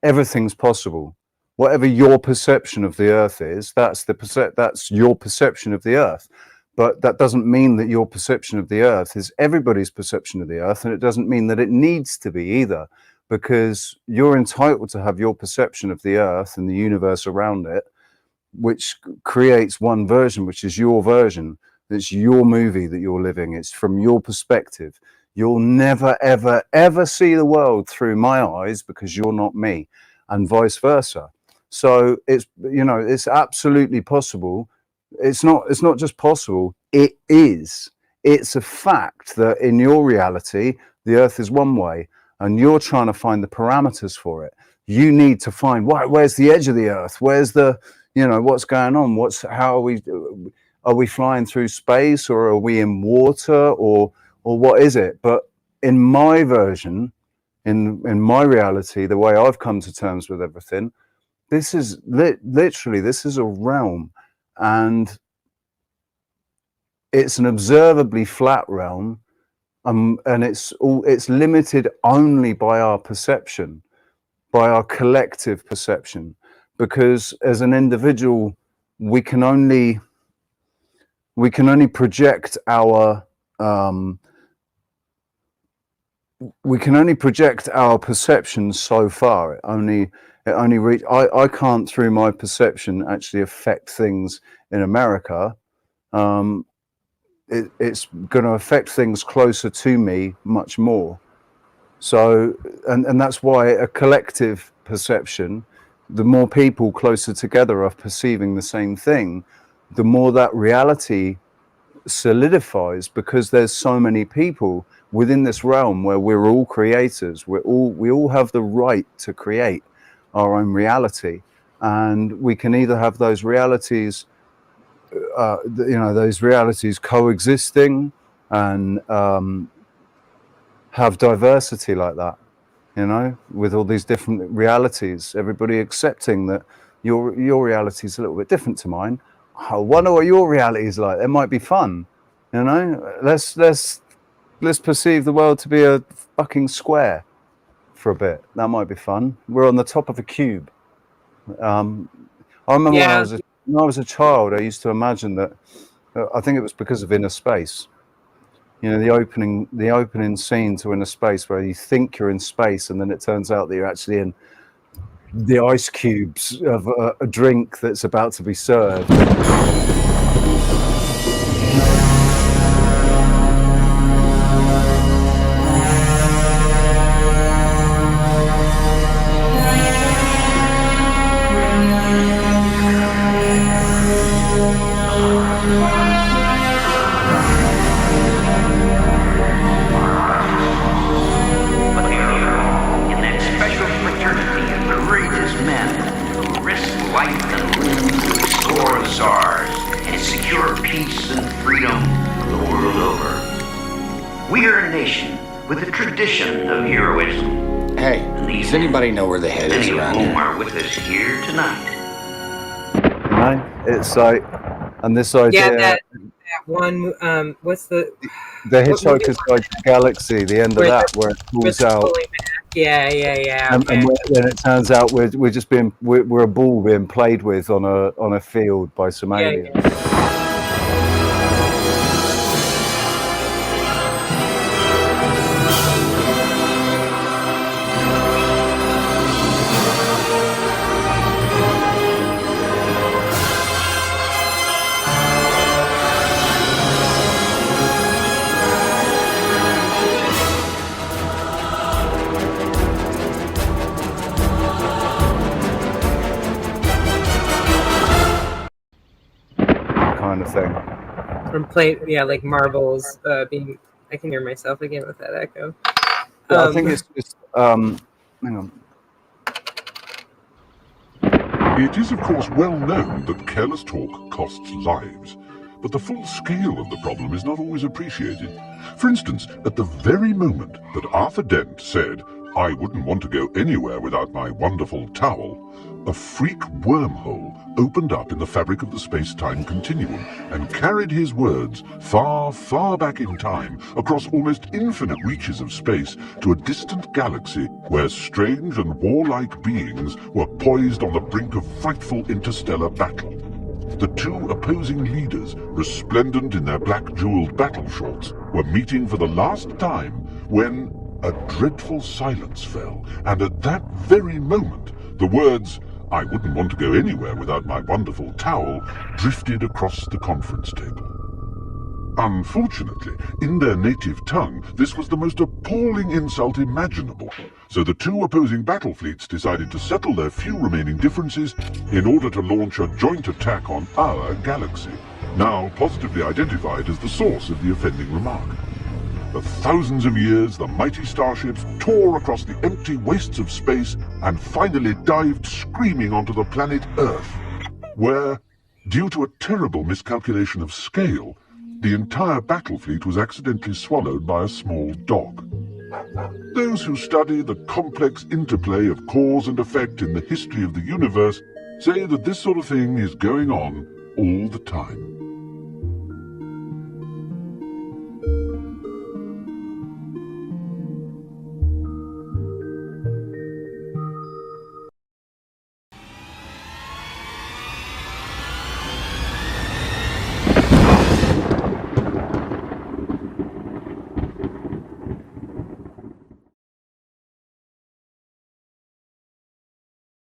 everything's possible. Whatever your perception of the earth is, that's your perception of the earth. But that doesn't mean that your perception of the earth is everybody's perception of the earth, and it doesn't mean that it needs to be either, because you're entitled to have your perception of the earth and the universe around it, which creates one version, which is your version. It's your movie that you're living. It's from your perspective. You'll never, ever, ever see the world through my eyes because you're not me, and vice versa. So it's, you know, it's absolutely possible. It's not just possible. It is. It's a fact that in your reality, the earth is one way, and you're trying to find the parameters for it. You need to find, where's the edge of the earth? Where's the, you know, what's going on? How are we flying through space, or are we in water, or what is it? But in my version, in my reality, the way I've come to terms with everything, this is literally, this is a realm, and it's an observably flat realm, and it's limited only by our perception, by our collective perception, because as an individual, we can only project our perception so far. I can't, through my perception, actually affect things in America. It's going to affect things closer to me much more. So, and that's why a collective perception, the more people closer together are perceiving the same thing, the more that reality solidifies, because there's so many people within this realm where we're all creators. We all have the right to create our own reality, and we can either have those realities, those realities coexisting and have diversity like that, you know, with all these different realities, everybody accepting that your reality is a little bit different to mine. I wonder what your reality is like. It might be fun, you know. Let's perceive the world to be a fucking square for a bit. That might be fun. We're on the top of a cube. I remember when I was a child, I used to imagine that. I think it was because of Inner Space. You know, the opening scene to Inner Space, where you think you're in space, and then it turns out that you're actually in the ice cubes of a drink that's about to be served. Of heroism. Hey, does anybody know where the head is around here? Are with us here tonight. You know, it's like, and this idea. Yeah, that one. What's the Hitchhiker's Guide to the Galaxy? The end of that, where it pulls out. Yeah. And then it turns out we're just we're a ball being played with on a field by some aliens. Yeah. Kind of thing. From like marbles being. I can hear myself again with that echo. I think it's just. Hang on. It is, of course, well known that careless talk costs lives, but the full scale of the problem is not always appreciated. For instance, at the very moment that Arthur Dent said, "I wouldn't want to go anywhere without my wonderful towel," a freak wormhole opened up in the fabric of the space-time continuum and carried his words far, far back in time, across almost infinite reaches of space, to a distant galaxy where strange and warlike beings were poised on the brink of frightful interstellar battle. The two opposing leaders, resplendent in their black jeweled battle shorts, were meeting for the last time when a dreadful silence fell, and at that very moment, the words, "I wouldn't want to go anywhere without my wonderful towel," drifted across the conference table. Unfortunately, in their native tongue, this was the most appalling insult imaginable, so the two opposing battle fleets decided to settle their few remaining differences in order to launch a joint attack on our galaxy, now positively identified as the source of the offending remark. For thousands of years, the mighty starships tore across the empty wastes of space and finally dived screaming onto the planet Earth, where, due to a terrible miscalculation of scale, the entire battle fleet was accidentally swallowed by a small dog. Those who study the complex interplay of cause and effect in the history of the universe say that this sort of thing is going on all the time.